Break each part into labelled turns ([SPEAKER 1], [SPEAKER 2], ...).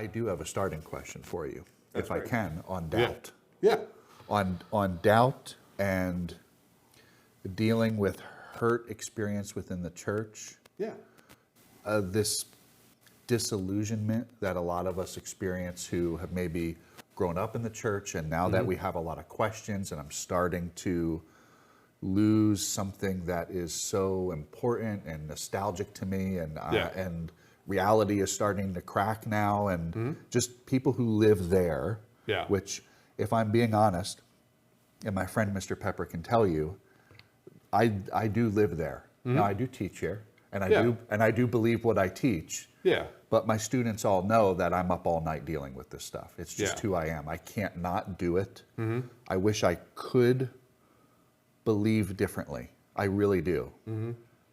[SPEAKER 1] I do have a starting question for you,
[SPEAKER 2] That's
[SPEAKER 1] if I
[SPEAKER 2] great.
[SPEAKER 1] can, on doubt.
[SPEAKER 2] Yeah.
[SPEAKER 1] On doubt and dealing with hurt experience within the church,
[SPEAKER 2] Yeah.
[SPEAKER 1] this disillusionment that a lot of us experience who have maybe grown up in the church, and now that we have a lot of questions and I'm starting to lose something that is so important and nostalgic to me, and reality is starting to crack now, and just people who live there,
[SPEAKER 2] Yeah.
[SPEAKER 1] which, if I'm being honest, and my friend Mr. Pepper can tell you, I do live there. Now I do teach here, and I do believe what I teach.
[SPEAKER 2] Yeah.
[SPEAKER 1] But my students all know that I'm up all night dealing with this stuff. It's just
[SPEAKER 2] Yeah.
[SPEAKER 1] who I am. I can't not do it. I wish I could believe differently. I really do.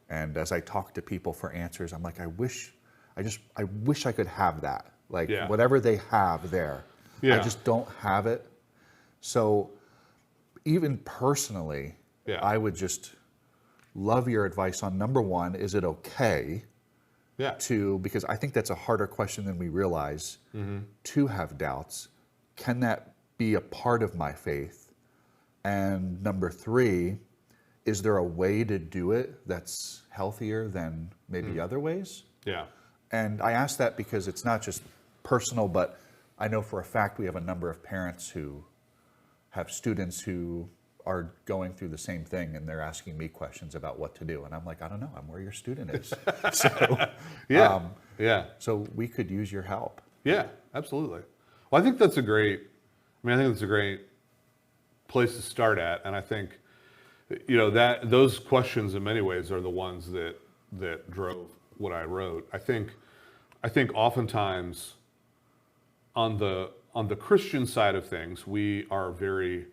[SPEAKER 1] And as I talk to people for answers, I'm like, I wish I could have that. Like whatever they have there. I just don't have it. So even personally, I would just love your advice on, number one, is it okay to, because I think that's a harder question than we realize, to have doubts. Can that be a part of my faith? And number three, is there a way to do it that's healthier than maybe other ways?
[SPEAKER 2] Yeah.
[SPEAKER 1] And I ask that because it's not just personal, but I know for a fact we have a number of parents who have students who are going through the same thing, and they're asking me questions about what to do. And I'm like, I don't know, I'm where your student is. So, so we could use your help.
[SPEAKER 2] Yeah, absolutely. Well, I think that's a great place to start at. And I think, that those questions in many ways are the ones that drove what I wrote. I think oftentimes on the Christian side of things, we are very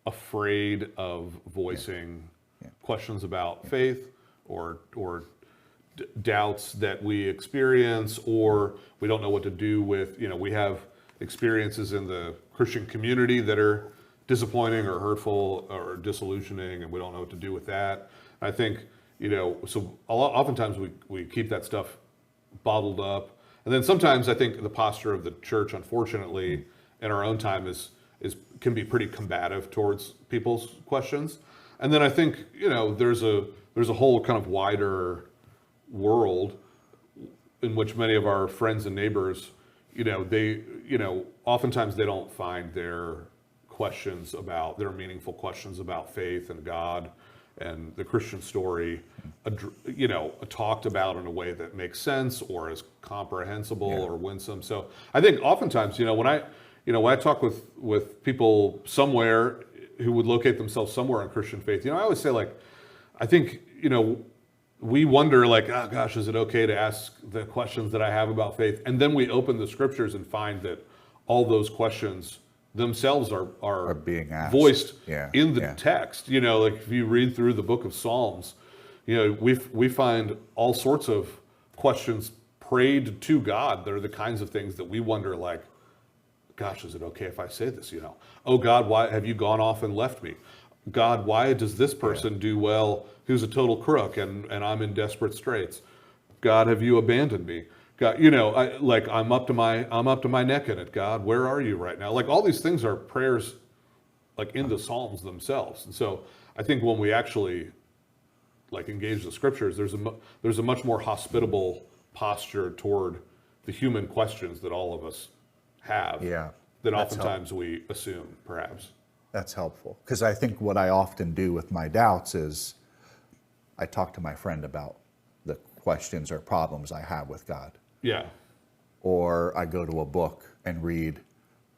[SPEAKER 2] afraid of voicing questions about faith or doubts that we experience, or we don't know what to do with, we have experiences in the Christian community that are disappointing or hurtful or disillusioning, and we don't know what to do with that. I think, so oftentimes we keep that stuff bottled up. And then sometimes I think the posture of the church, unfortunately, in our own time can be pretty combative towards people's questions. And then I think, there's a whole kind of wider world in which many of our friends and neighbors, oftentimes they don't find their meaningful questions about faith and God and the Christian story, talked about in a way that makes sense or is comprehensible or winsome. So I think oftentimes, when I talk with people somewhere who would locate themselves somewhere in Christian faith, I always say, I think, we wonder, oh gosh, is it okay to ask the questions that I have about faith? And then we open the scriptures and find that all those questions themselves are
[SPEAKER 1] being asked,
[SPEAKER 2] voiced in the text. If you read through the book of Psalms, we find all sorts of questions prayed to God. They're the kinds of things that we wonder, gosh, is it okay if I say this? Oh God, why have you gone off and left me? God, why does this person do well who's a total crook and I'm in desperate straits? God, have you abandoned me? God, I'm up to my neck in it. God, where are you right now? All these things are prayers, in the Psalms themselves. And so I think when we actually engage the scriptures, there's a much more hospitable posture toward the human questions that all of us have. That oftentimes we assume, perhaps.
[SPEAKER 1] That's helpful, because I think what I often do with my doubts is I talk to my friend about the questions or problems I have with God.
[SPEAKER 2] Yeah.
[SPEAKER 1] Or I go to a book and read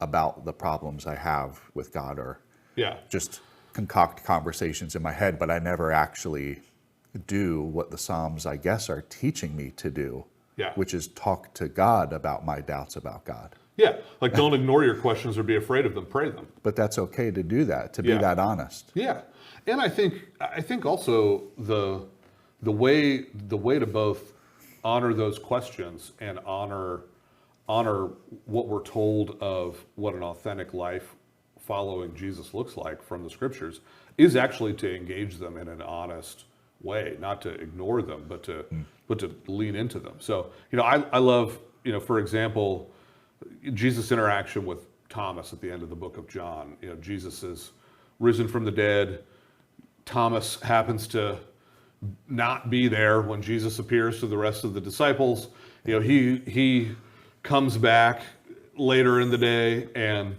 [SPEAKER 1] about the problems I have with God, or just concoct conversations in my head, but I never actually do what the Psalms, I guess, are teaching me to do, which is talk to God about my doubts about God.
[SPEAKER 2] Yeah, don't ignore your questions or be afraid of them, pray them.
[SPEAKER 1] But that's okay to do that, to be that honest.
[SPEAKER 2] Yeah, and I think also the way to both honor those questions and honor what we're told of what an authentic life following Jesus looks like from the scriptures is actually to engage them in an honest way, not to ignore them, but to lean into them. So I love, for example, Jesus' interaction with Thomas at the end of the book of John. You know, Jesus is risen from the dead. Thomas happens to not be there when Jesus appears to the rest of the disciples. You know, he comes back later in the day, and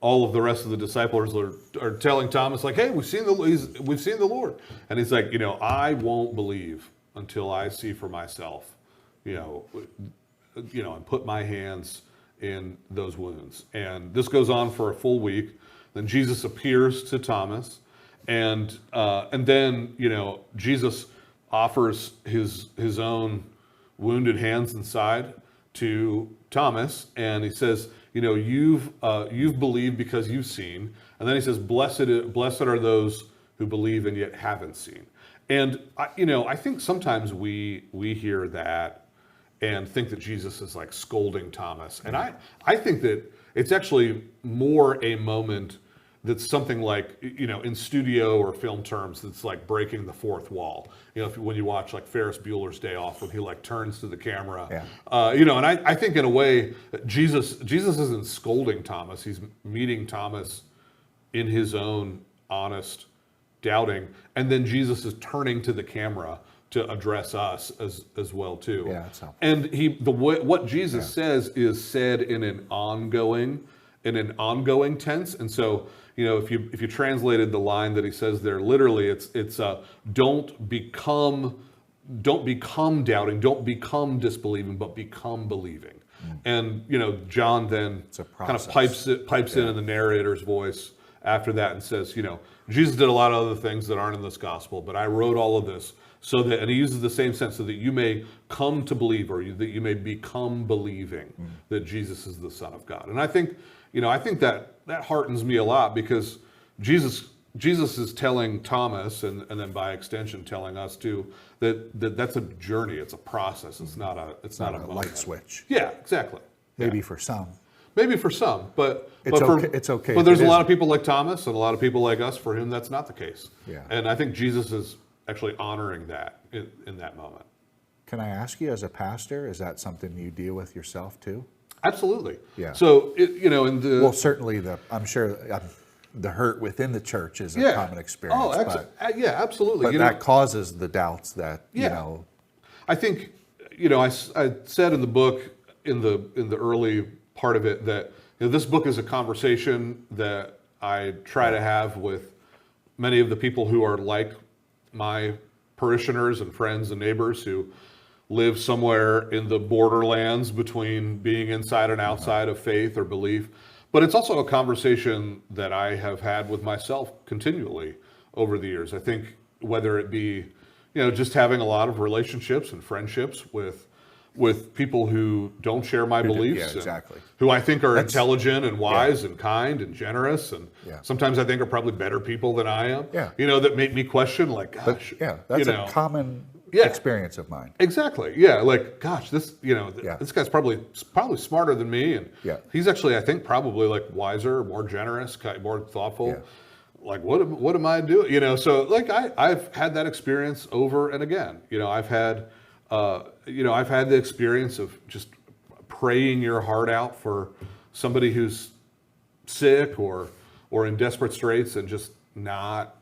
[SPEAKER 2] all of the rest of the disciples are telling Thomas, like, "Hey, we've seen the Lord," and he's like, "I won't believe until I see for myself, and put my hands in those wounds." And this goes on for a full week. Then Jesus appears to Thomas, and then Jesus offers his own wounded hands and side to Thomas, and he says, you've believed because you've seen. And then he says, blessed are those who believe and yet haven't seen. And I think sometimes we hear that and think that Jesus is like scolding Thomas. And I think that it's actually more a moment that's something like, in studio or film terms, that's like breaking the fourth wall. When you watch like Ferris Bueller's Day Off, when he like turns to the camera, and I think in a way, Jesus isn't scolding Thomas. He's meeting Thomas in his own honest doubting. And then Jesus is turning to the camera to address us as well too.
[SPEAKER 1] Yeah, that's helpful.
[SPEAKER 2] And what Jesus says is said in an ongoing tense. And so, if you translated the line that he says there, literally it's don't become doubting, don't become disbelieving, but become believing. And John then kind of pipes in the narrator's voice after that and says, Jesus did a lot of other things that aren't in this gospel, but I wrote all of this so that, and he uses the same sense, so that you may come to believe, or that you may become believing that Jesus is the Son of God. And I think that heartens me a lot, because Jesus is telling Thomas, and then by extension telling us too, that's a journey, it's a process, it's not a
[SPEAKER 1] light switch.
[SPEAKER 2] Yeah, exactly.
[SPEAKER 1] Maybe for some.
[SPEAKER 2] But
[SPEAKER 1] it's okay.
[SPEAKER 2] But there's a lot of people like Thomas and a lot of people like us for whom that's not the case.
[SPEAKER 1] Yeah.
[SPEAKER 2] And I think Jesus is actually honoring that in that moment.
[SPEAKER 1] Can I ask you, as a pastor, is that something you deal with yourself too?
[SPEAKER 2] Absolutely.
[SPEAKER 1] Yeah.
[SPEAKER 2] So
[SPEAKER 1] well, certainly I'm sure the hurt within the church is a common experience.
[SPEAKER 2] Oh, yeah, absolutely.
[SPEAKER 1] But that causes the doubts that
[SPEAKER 2] I think I said in the book in the early part of it that this book is a conversation that I try to have with many of the people who are like my parishioners and friends and neighbors who live somewhere in the borderlands between being inside and outside of faith or belief. But it's also a conversation that I have had with myself continually over the years. I think whether it be, just having a lot of relationships and friendships with people who don't share my beliefs,
[SPEAKER 1] exactly.
[SPEAKER 2] who I think are intelligent and wise and kind and generous, and sometimes I think are probably better people than I am. That make me question, like, gosh,
[SPEAKER 1] that's a common experience of mine.
[SPEAKER 2] Exactly. Yeah. Like, gosh, this guy's probably smarter than me, and he's actually, I think, probably like wiser, more generous, more thoughtful. Yeah. Like, what am I doing? So like I've had that experience over and again. I've had the experience of just praying your heart out for somebody who's sick or in desperate straits, and just not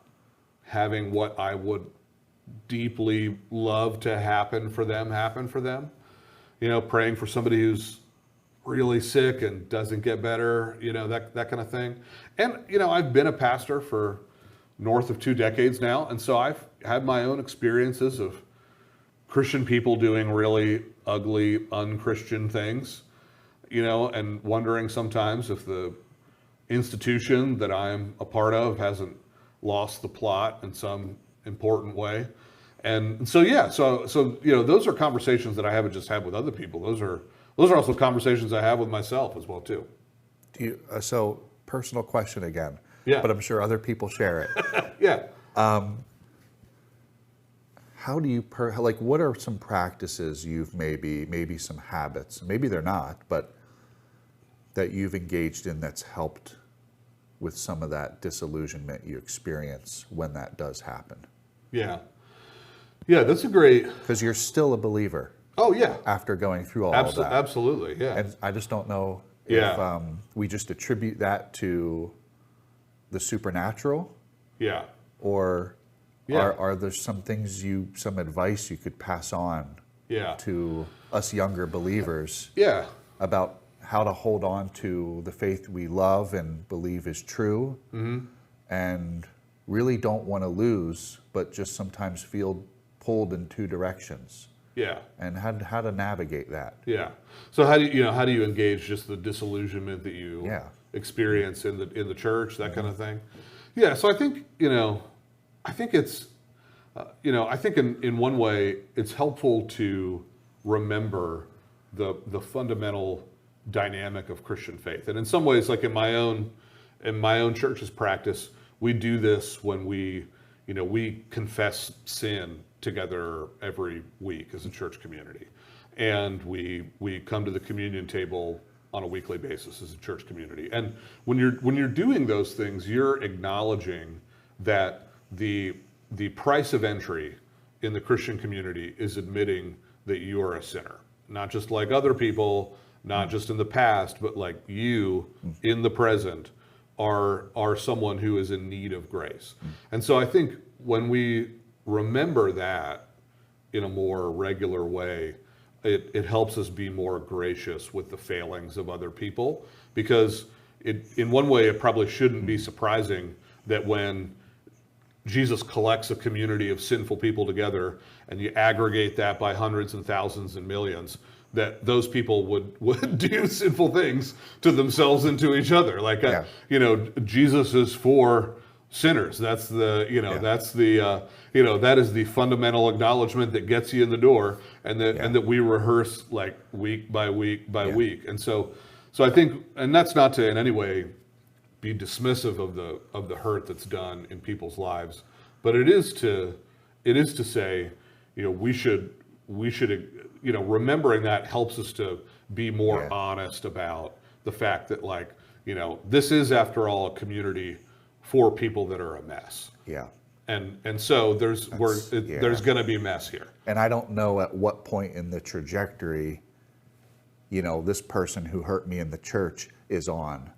[SPEAKER 2] having what I would deeply love to happen for them. Praying for somebody who's really sick and doesn't get better, that kind of thing. And, I've been a pastor for north of 2 decades now. And so I've had my own experiences of Christian people doing really ugly, unchristian things, and wondering sometimes if the institution that I'm a part of hasn't lost the plot in some important way. And so, those are conversations that I haven't just had with other people. Those are also conversations I have with myself as well too.
[SPEAKER 1] Do you, so personal question again,
[SPEAKER 2] but
[SPEAKER 1] I'm sure other people share it.
[SPEAKER 2] Yeah.
[SPEAKER 1] How do you, what are some practices you've maybe some habits, maybe they're not, but that you've engaged in that's helped with some of that disillusionment you experience when that does happen?
[SPEAKER 2] Yeah. Yeah, that's a great...
[SPEAKER 1] Because you're still a believer.
[SPEAKER 2] Oh, yeah.
[SPEAKER 1] After going through all of that.
[SPEAKER 2] Absolutely, yeah.
[SPEAKER 1] And I just don't know, if we just attribute that to the supernatural, or are there some things some advice you could pass on to us younger believers about how to hold on to the faith we love and believe is true, and really don't want to lose, but just sometimes feel pulled in two directions? And how to navigate that?
[SPEAKER 2] So how do you engage just the disillusionment that you experience in the church, that kind of thing? So I think it's I think in one way it's helpful to remember the fundamental dynamic of Christian faith, and in some ways, like in my own church's practice, we do this when we confess sin together every week as a church community, and we come to the communion table on a weekly basis as a church community. And when you're doing those things, you're acknowledging that the price of entry in the Christian community is admitting that you are a sinner, not just like other people, not just in the past, but like you in the present are someone who is in need of grace. And so I think when we remember that in a more regular way, it helps us be more gracious with the failings of other people, because in one way it probably shouldn't be surprising that when Jesus collects a community of sinful people together and you aggregate that by hundreds and thousands and millions, that those people would do sinful things to themselves and to each other. Like, Jesus is for sinners. That's that is the fundamental acknowledgement that gets you in the door, and that we rehearse like week by week by week. And so I think, and that's not to in any way be dismissive of the hurt that's done in people's lives, but it is to say, we should remembering that helps us to be more honest about the fact that, like, this is, after all, a community for people that are a mess. And so there's going to be a mess here. And
[SPEAKER 1] I don't know at what point in the trajectory, this person who hurt me in the church is on.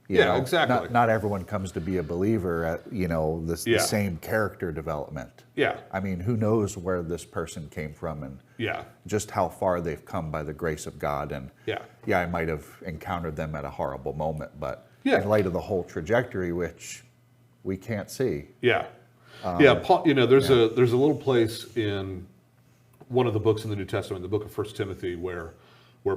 [SPEAKER 1] Exactly. Not everyone comes to be a believer at the same character development. I mean, who knows where this person came from and just how far they've come by the grace of God. And I might have encountered them at a horrible moment, but in light of the whole trajectory, which we can't see.
[SPEAKER 2] Paul, there's a little place in one of the books in the New Testament, the book of 1 Timothy, where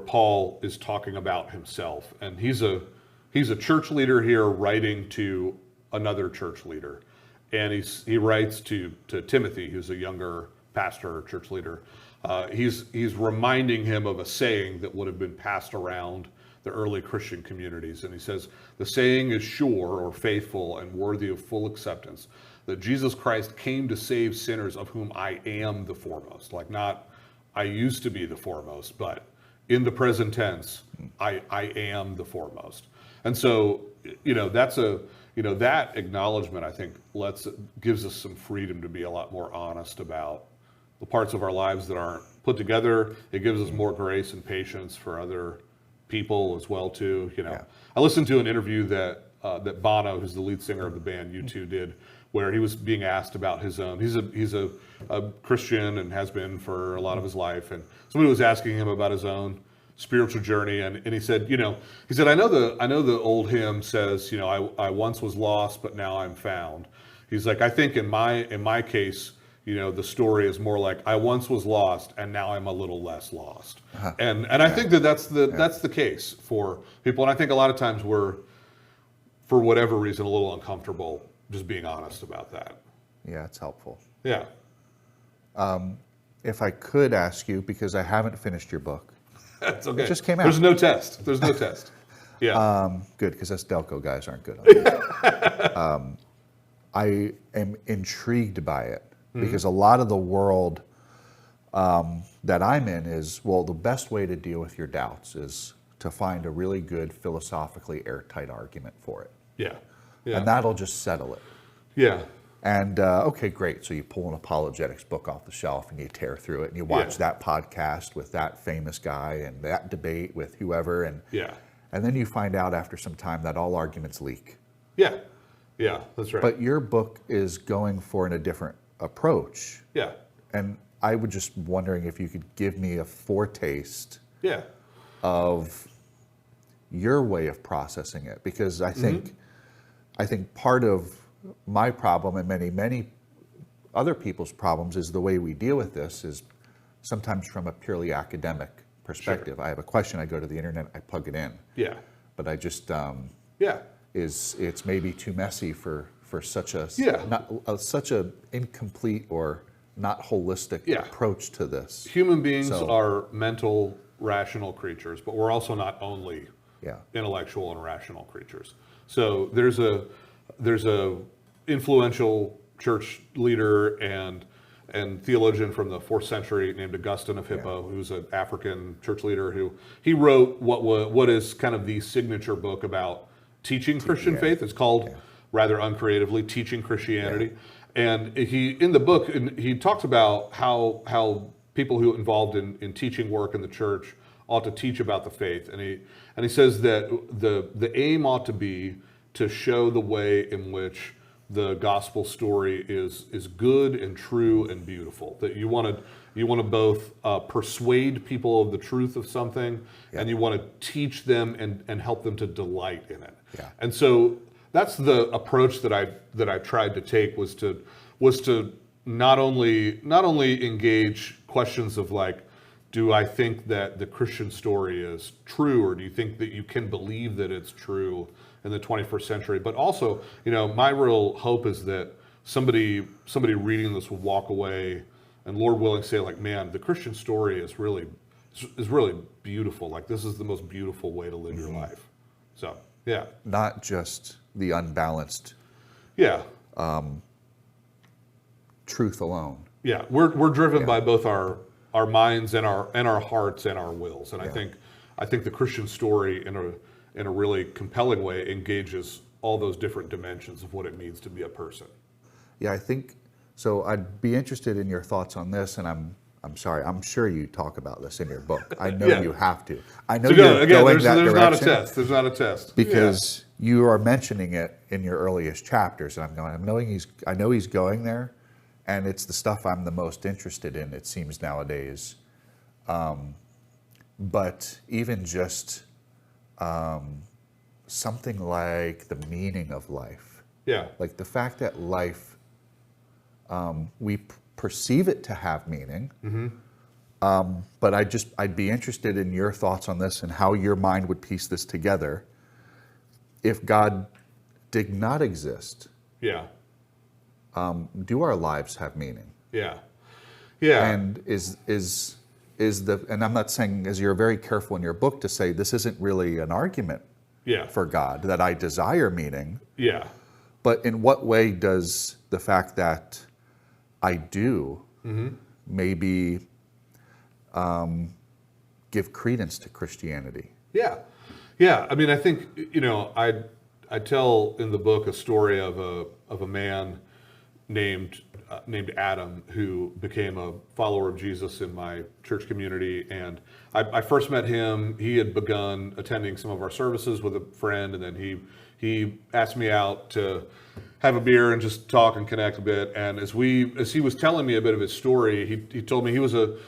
[SPEAKER 2] Paul is talking about himself, and he's a church leader here writing to another church leader, and he writes to Timothy, who's a younger pastor or church leader. He's reminding him of a saying that would have been passed around the early Christian communities, and he says, "The saying is sure or faithful and worthy of full acceptance, that Jesus Christ came to save sinners, of whom I am the foremost." Like, not I used to be the foremost, but in the present tense, I am the foremost. And so, that's that acknowledgement, I think, gives us some freedom to be a lot more honest about the parts of our lives that aren't put together. It gives us more grace and patience for other people as well, too. I listened to an interview that Bono, who's the lead singer of the band U2, did, where he was being asked about his own. He's a Christian and has been for a lot of his life, and somebody was asking him about his own spiritual journey, and he said, I know the old hymn says, I once was lost, but now I'm found. He's like, I think in my case, the story is more like, I once was lost, and now I'm a little less lost. And I think that's the case for people, and I think a lot of times we're, for whatever reason, a little uncomfortable just being honest about that.
[SPEAKER 1] Yeah, it's helpful.
[SPEAKER 2] Yeah.
[SPEAKER 1] If I could ask you, because I haven't finished your book.
[SPEAKER 2] That's okay.
[SPEAKER 1] It just came out.
[SPEAKER 2] There's no test. Yeah.
[SPEAKER 1] Good, because us Delco guys aren't good on it. I am intrigued by it, because a lot of the world that I'm in is, well, the best way to deal with your doubts is to find a really good, philosophically airtight argument for it.
[SPEAKER 2] Yeah.
[SPEAKER 1] And that'll just settle it.
[SPEAKER 2] Yeah.
[SPEAKER 1] And, okay, great. So you pull an apologetics book off the shelf and you tear through it and you watch that podcast with that famous guy and that debate with whoever. And And then you find out after some time that all arguments leak.
[SPEAKER 2] Yeah. Yeah, that's right.
[SPEAKER 1] But your book is going for a different approach.
[SPEAKER 2] Yeah.
[SPEAKER 1] And I was just wondering if you could give me a foretaste
[SPEAKER 2] Yeah.
[SPEAKER 1] of your way of processing it, because I think part of my problem and many other people's problems is the way we deal with this is sometimes from a purely academic perspective. Sure. I have a question, I go to the internet, I plug it in.
[SPEAKER 2] Yeah.
[SPEAKER 1] But I just it's maybe too messy for such a such a incomplete or not holistic approach to this.
[SPEAKER 2] Human beings are mental, rational creatures, but we're also not only intellectual and rational creatures. So there's a influential church leader and theologian from the 4th century named Augustine of Hippo, who's an African church leader he wrote what is kind of the signature book about teaching Christian faith. It's called rather uncreatively Teaching Christianity. And in the book he talks about how people who are involved in teaching work in the church ought to teach about the faith. And he says that the aim ought to be to show the way in which the gospel story is good and true and beautiful. That you want to both persuade people of the truth of something, and you want to teach them and help them to delight in it. Yeah. And so that's the approach that I tried to take was to not only engage questions of like, do I think that the Christian story is true, or do you think that you can believe that it's true in the 21st century? But also, my real hope is that somebody reading this will walk away and, Lord willing, say like, man, the Christian story is really beautiful. Like, this is the most beautiful way to live your life. So, yeah.
[SPEAKER 1] Not just the unbalanced truth alone.
[SPEAKER 2] Yeah, we're driven by both our minds and our hearts and our wills. And I think the Christian story in a really compelling way engages all those different dimensions of what it means to be a person.
[SPEAKER 1] Yeah, I think so. I'd be interested in your thoughts on this, and I'm sorry, I'm sure you talk about this in your book. I know you have to. I know you're going that direction.
[SPEAKER 2] There's not a test.
[SPEAKER 1] Because you are mentioning it in your earliest chapters, and I know he's going there, and it's the stuff I'm the most interested in, it seems nowadays. But even just something like the meaning of life.
[SPEAKER 2] Yeah.
[SPEAKER 1] Like the fact that life, we perceive it to have meaning. But I'd be interested in your thoughts on this and how your mind would piece this together. If God did not exist, do our lives have meaning?
[SPEAKER 2] Yeah.
[SPEAKER 1] And and I'm not saying, as you're very careful in your book to say this isn't really an argument for God, that I desire meaning.
[SPEAKER 2] Yeah.
[SPEAKER 1] But in what way does the fact that I do maybe give credence to Christianity?
[SPEAKER 2] Yeah. Yeah. I mean, I think, I tell in the book a story of a man named Adam, who became a follower of Jesus in my church community. And I first met him. He had begun attending some of our services with a friend, and then he asked me out to have a beer and just talk and connect a bit. And as he was telling me a bit of his story, he told me he was a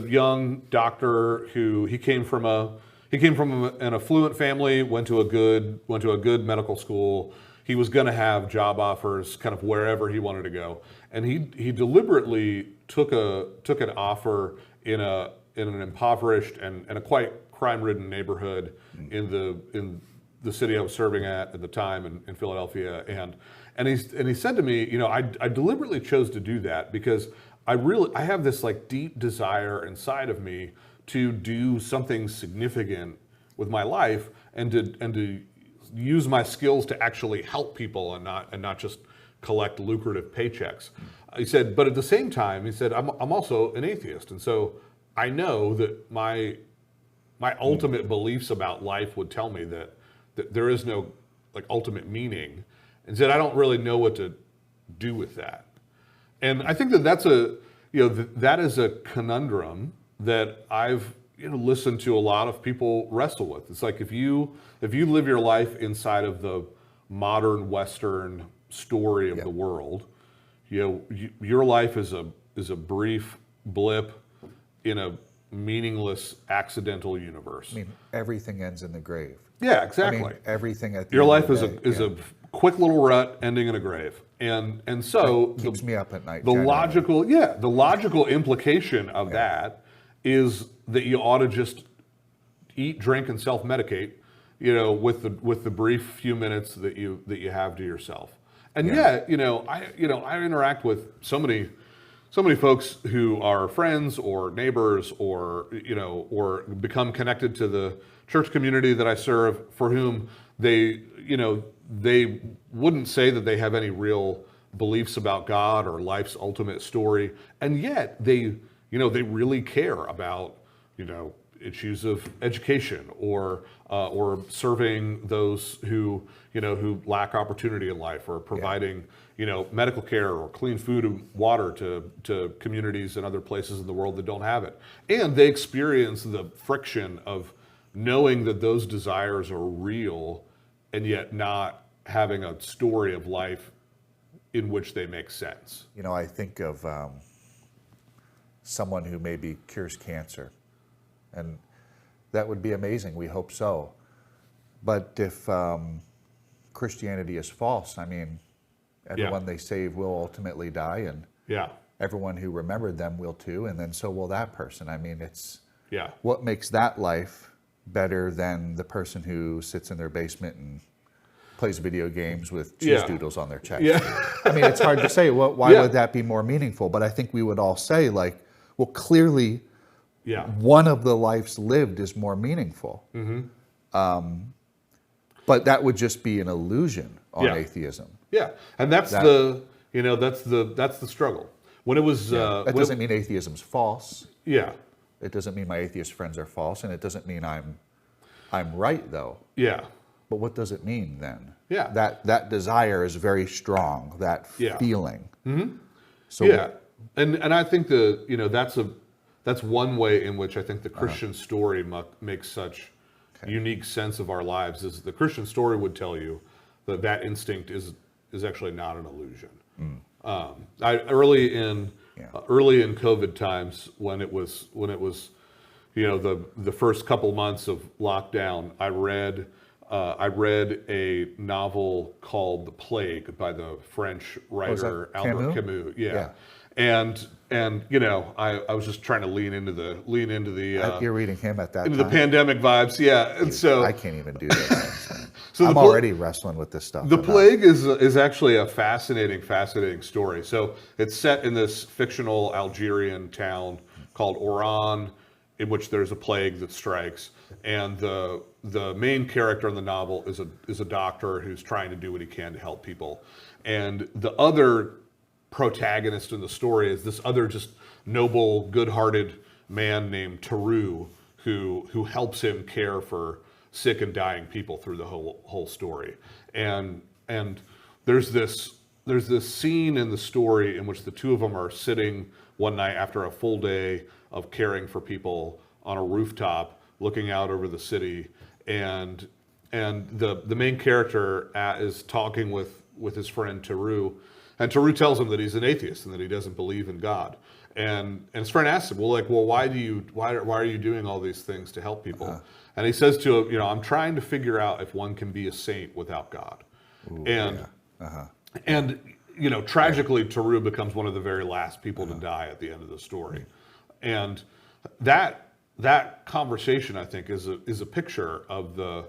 [SPEAKER 2] young doctor who he came from an affluent family, went to a good medical school. He was going to have job offers kind of wherever he wanted to go, and he deliberately took an offer in an impoverished and a quite crime-ridden neighborhood in the city I was serving at the time in Philadelphia, and he said to me, I deliberately chose to do that because I have this like deep desire inside of me to do something significant with my life and to use my skills to actually help people and not just collect lucrative paychecks. He said, but at the same time, he said, I'm also an atheist, and so I know that my ultimate beliefs about life would tell me that there is no like ultimate meaning, and said I don't really know what to do with that. And I think that is a conundrum that I've listen to a lot of people wrestle with. It's like if you live your life inside of the modern Western story of the world, your life is a brief blip in a meaningless, accidental universe.
[SPEAKER 1] I mean, everything ends in the grave.
[SPEAKER 2] Yeah, exactly.
[SPEAKER 1] I mean, everything at the
[SPEAKER 2] your
[SPEAKER 1] end
[SPEAKER 2] life
[SPEAKER 1] of the day,
[SPEAKER 2] is a quick little rut ending in a grave, and so
[SPEAKER 1] keeps me up at night.
[SPEAKER 2] The logical implication of that is that you ought to just eat, drink, and self-medicate, with the brief few minutes that you have to yourself. And yet, I interact with so many folks who are friends or neighbors or become connected to the church community that I serve, for whom they wouldn't say that they have any real beliefs about God or life's ultimate story, and yet they really care about issues of education or serving those who lack opportunity in life, or providing medical care or clean food and water to communities and other places in the world that don't have it. And they experience the friction of knowing that those desires are real and yet not having a story of life in which they make sense.
[SPEAKER 1] I think of someone who maybe cures cancer, and that would be amazing. We hope so. But if Christianity is false, I mean, everyone they save will ultimately die, and everyone who remembered them will too, and then so will that person. I mean, it's what makes that life better than the person who sits in their basement and plays video games with cheese doodles on their chest. I mean, it's hard to say. Well, why would that be more meaningful? But I think we would all say, like, well, clearly one of the lives lived is more meaningful. But that would just be an illusion on atheism.
[SPEAKER 2] Yeah, and that's the struggle. When it was
[SPEAKER 1] that doesn't mean atheism's false.
[SPEAKER 2] Yeah.
[SPEAKER 1] It doesn't mean my atheist friends are false, and it doesn't mean I'm right, though.
[SPEAKER 2] Yeah. But
[SPEAKER 1] what does it mean then?
[SPEAKER 2] Yeah.
[SPEAKER 1] That desire is very strong, that feeling.
[SPEAKER 2] So and I think that's one way in which I think the Christian story makes such unique sense of our lives. Is the Christian story would tell you that instinct is actually not an illusion. Early in COVID times, when it was the first couple months of lockdown, I read a novel called The Plague by the French writer Albert Camus. And I was just trying to lean into the
[SPEAKER 1] you're reading him at that time.
[SPEAKER 2] The pandemic vibes, and so
[SPEAKER 1] I can't even do that. So I'm already wrestling with this stuff.
[SPEAKER 2] The Plague is actually a fascinating story. So it's set in this fictional Algerian town called Oran, in which there's a plague that strikes, and the main character in the novel is a doctor who's trying to do what he can to help people, and the other protagonist in the story is this other just noble, good-hearted man named Tarou, who helps him care for sick and dying people through the whole story. And there's this scene in the story in which the two of them are sitting one night after a full day of caring for people on a rooftop, looking out over the city, and the main character is talking with his friend Tarou. And Tarou tells him that he's an atheist and that he doesn't believe in God. And his friend asks him, why are you doing all these things to help people? And he says to him, I'm trying to figure out if one can be a saint without God. And tragically, Tarou becomes one of the very last people to die at the end of the story. And that conversation, I think, is a picture of the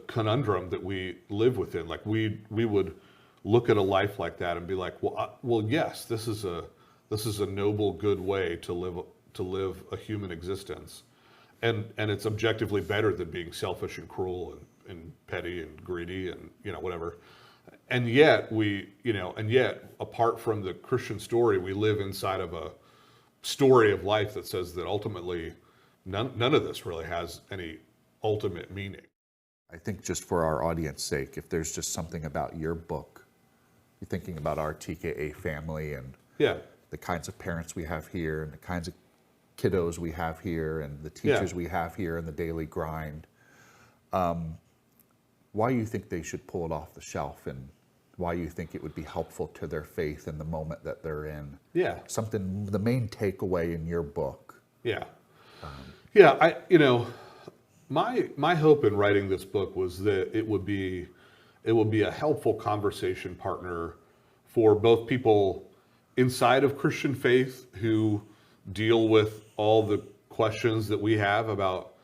[SPEAKER 2] conundrum that we live within. Like we would look at a life like that and be like, well, yes, this is a noble, good way to live a human existence, and it's objectively better than being selfish and cruel and petty and greedy and whatever. And yet apart from the Christian story, we live inside of a story of life that says that ultimately none of this really has any ultimate meaning.
[SPEAKER 1] I think, just for our audience sake, if there's just something about your book, you're thinking about our TKA family and the kinds of parents we have here and the kinds of kiddos we have here and the teachers we have here in the daily grind, why you think they should pull it off the shelf, and why you think it would be helpful to their faith in the moment that they're in.
[SPEAKER 2] Yeah.
[SPEAKER 1] Something, the main takeaway in your book.
[SPEAKER 2] Yeah. My hope in writing this book was that it would be a helpful conversation partner for both people inside of Christian faith who deal with all the questions that we have about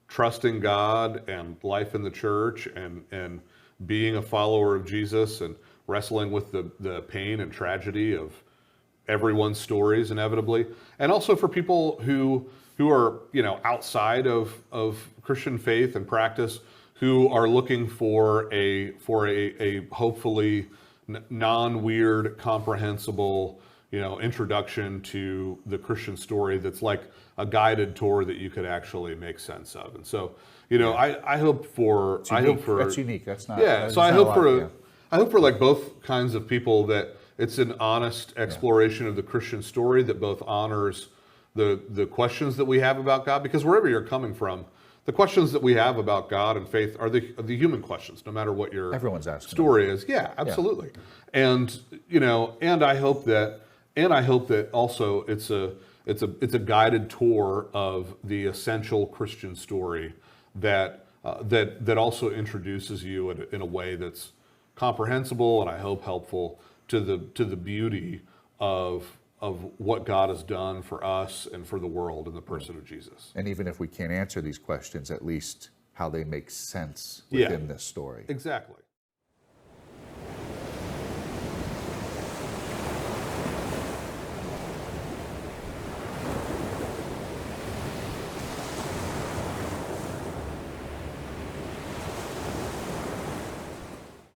[SPEAKER 2] trusting God and life in the church and being a follower of Jesus and wrestling with the pain and tragedy of everyone's stories inevitably. And also for people who are, outside of Christian faith and practice, who are looking for a hopefully non-weird, comprehensible, introduction to the Christian story that's like a guided tour that you could actually make sense of. And so, I hope for
[SPEAKER 1] That's unique. That's not.
[SPEAKER 2] Yeah. So I hope for like both kinds of people that it's an honest exploration of the Christian story that both honors the questions that we have about God, because wherever you're coming from, the questions that we have about God and faith are the human questions, no matter what your
[SPEAKER 1] Everyone's asking
[SPEAKER 2] story is. Yeah, absolutely. Yeah. And I hope that also it's a guided tour of the essential Christian story that also introduces you in a way that's comprehensible and I hope helpful to the beauty of what God has done for us and for the world in the person of Jesus.
[SPEAKER 1] And even if we can't answer these questions, at least how they make sense within this story.
[SPEAKER 2] Exactly.